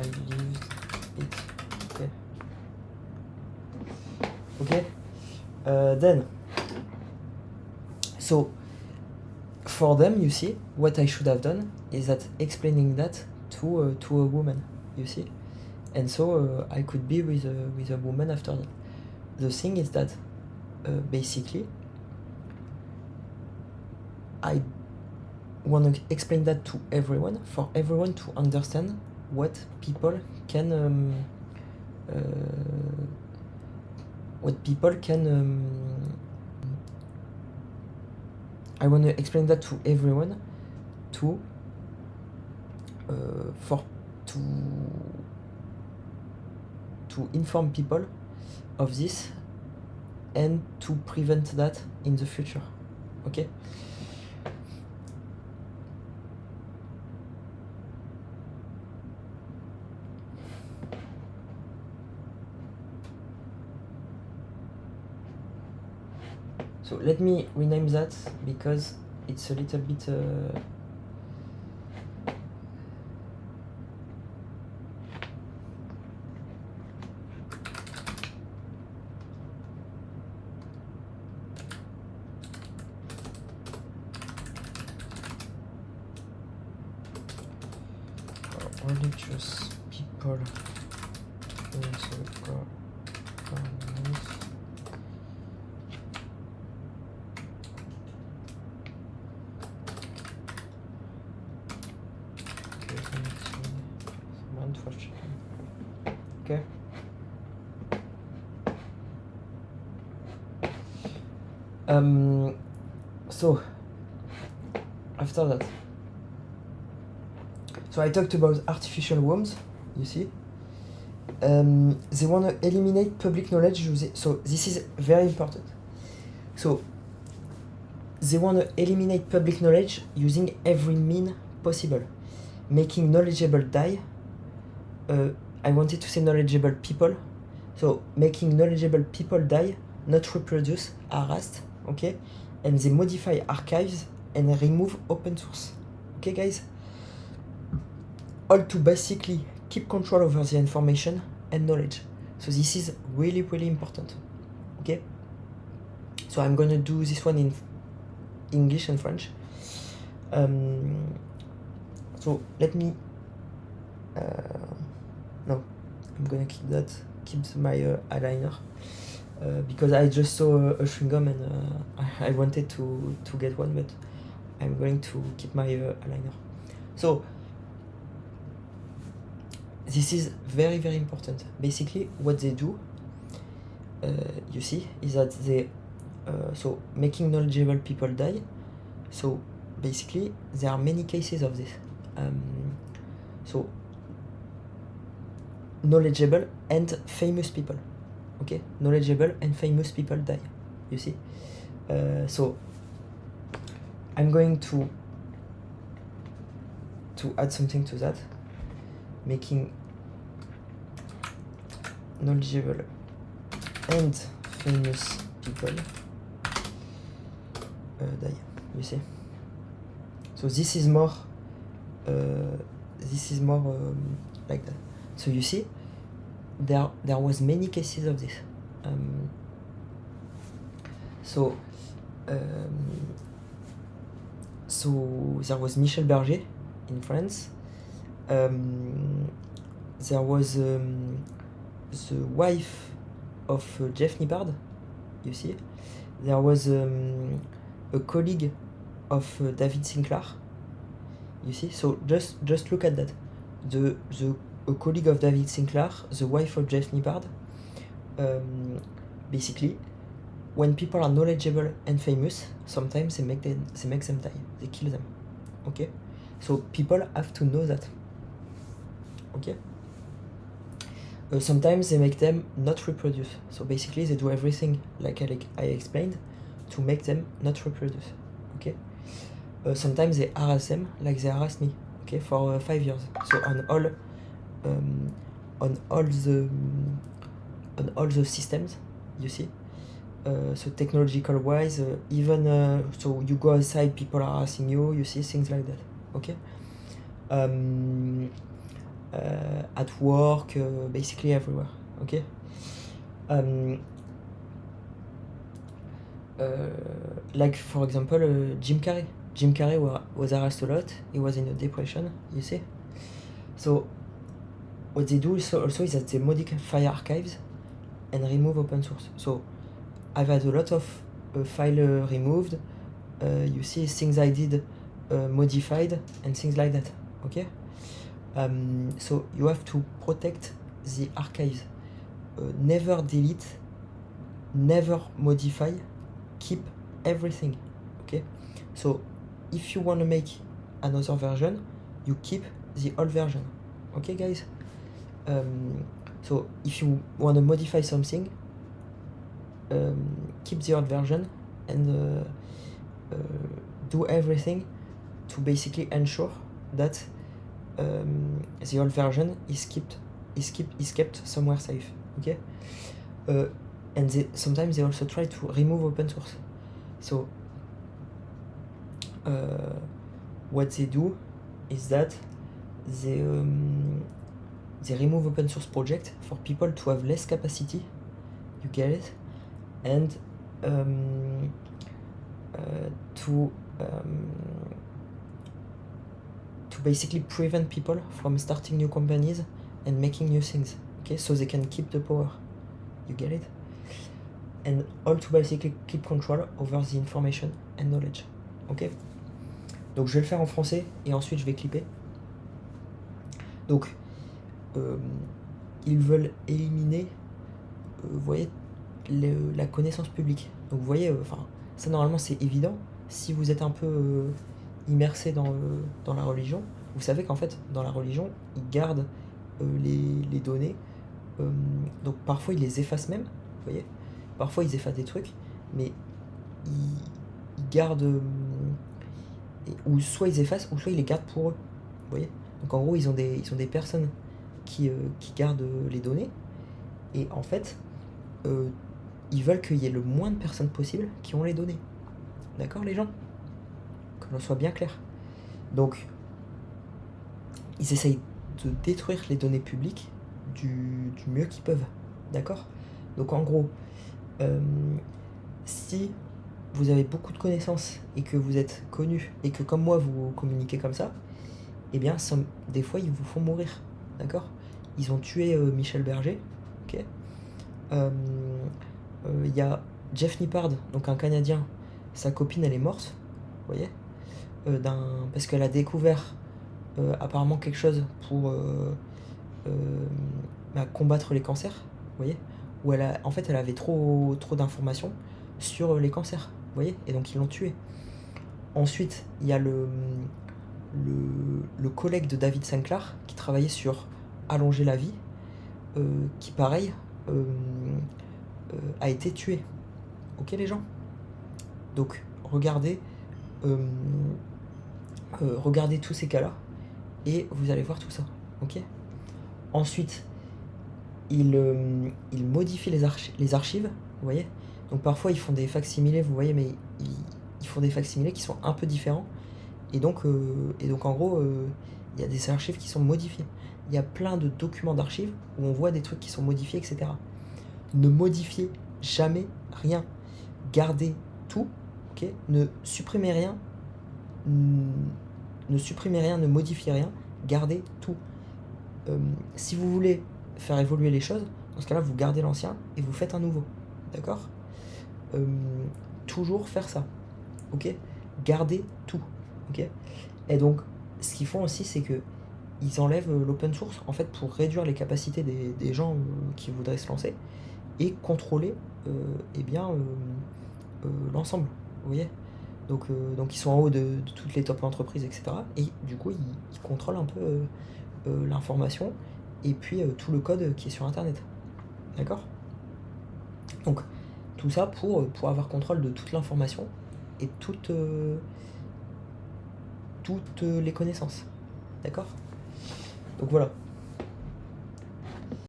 I lived it. Okay. Okay. Then, so for them, you see, what I should have done is that explaining that to a woman, you see, and so I could be with a woman after that. The thing is that basically I want to explain that to everyone, for everyone to understand what people can I want to explain that to everyone to inform people of this and to prevent that in the future. Okay. So let me rename that because it's a little bit religious people in the government. Okay. So after that, so I talked about artificial wombs, you see. They want to eliminate public knowledge using, so this is very important. So they want to eliminate public knowledge using every mean possible, making knowledgeable die. I wanted to say knowledgeable people, so making knowledgeable people die, not reproduce, harassed, okay, and they modify archives and remove open source. Okay, guys? All to basically keep control over the information and knowledge. So this is really, really important. Okay? So I'm gonna do this one in English and French. So let me... no, I'm gonna keep my eyeliner. Because I just saw a chewing gum and I wanted to get one, but I'm going to keep my eyeliner. So this is very, very important. Basically, what they do, you see, is that they so making knowledgeable people die. So basically, there are many cases of this. So knowledgeable and famous people. Okay, knowledgeable and famous people die. You see, so I'm going to add something to that, making knowledgeable and famous people die. You see, so this is more like that. So you see, there was many cases of this. So there was Michel Berger in France. There was the wife of Jeff Nippard, you see. There was a colleague of David Sinclair, you see. So just look at that. A colleague of David Sinclair, the wife of Jeff Nippard. Basically, when people are knowledgeable and famous, sometimes they make them die. They kill them. Okay, so people have to know that. Okay. Sometimes they make them not reproduce. So basically, they do everything like I explained to make them not reproduce. Okay. Sometimes they harass them like they harassed me. Okay, for 5 years. So on all the systems, you see. So technological wise, even so you go outside, people are harassing you. You see things like that. Okay. at work, basically everywhere. Okay. Like for example, Jim Carrey. Jim Carrey was arrested a lot. He was in a depression. You see. So what they do also is that they modify archives and remove open source. So I've had a lot of file removed. You see things I did modified and things like that. Okay. So you have to protect the archives. Never delete, never modify, keep everything. Okay. So if you want to make another version, you keep the old version. Okay, guys. So if you want to modify something, keep the old version and do everything to basically ensure that the old version is kept somewhere safe. Okay. And sometimes they also try to remove open source. So what they do is that they remove open source project for people to have less capacity. You get it? And to basically prevent people from starting new companies and making new things. Okay, so they can keep the power. You get it? And all to basically keep control over the information and knowledge. Ok. Donc je vais le faire en français et ensuite je vais clipper. Donc ils veulent éliminer, vous voyez, la connaissance publique. Donc vous voyez, ça normalement c'est évident. Si vous êtes un peu immersé dans la religion, vous savez qu'en fait dans la religion ils gardent les données. Donc parfois ils les effacent même, vous voyez. Parfois ils effacent des trucs, mais ils gardent, ou soit ils effacent, ou soit ils les gardent pour eux, vous voyez. Donc en gros ils ont des personnes qui gardent les données, et en fait ils veulent qu'il y ait le moins de personnes possible qui ont les données. D'accord les gens? Que l'on soit bien clair. Donc ils essayent de détruire les données publiques du mieux qu'ils peuvent. D'accord? Donc en gros, si vous avez beaucoup de connaissances et que vous êtes connu et que comme moi vous communiquez comme ça, eh bien des fois ils vous font mourir. D'accord? Ils ont tué Michel Berger. Ok. Il y a Jeff Nippard, donc un Canadien, sa copine elle est morte, vous voyez, parce qu'elle a découvert apparemment quelque chose pour combattre les cancers, vous voyez, où en fait elle avait trop d'informations sur les cancers, vous voyez, et donc ils l'ont tué. Ensuite il y a le collègue de David Sinclair qui travaillait sur allonger la vie, qui pareil a été tué. Ok les gens? Donc regardez tous ces cas-là et vous allez voir tout ça. Ok. Ensuite, ils modifient les archives, vous voyez. Donc parfois ils font des facsimilés, vous voyez, mais ils font des facsimilés qui sont un peu différents. Et donc en gros, il y a des archives qui sont modifiées. Il y a plein de documents d'archives où on voit des trucs qui sont modifiés, etc. Ne modifiez jamais rien. Gardez tout, ok. Ne supprimez rien. Ne modifiez rien. Gardez tout. Si vous voulez faire évoluer les choses, dans ce cas-là, vous gardez l'ancien et vous faites un nouveau. D'accord? Toujours faire ça. Ok? Gardez tout. Ok? Et donc, ce qu'ils font aussi, c'est que ils enlèvent l'open source en fait pour réduire les capacités des gens qui voudraient se lancer et contrôler l'ensemble. Vous voyez? Donc ils sont en haut de toutes les top entreprises, etc. Et du coup, ils contrôlent un peu l'information et puis tout le code qui est sur Internet. D'accord? Donc, tout ça pour avoir contrôle de toute l'information et toutes les connaissances. D'accord? Donc voilà.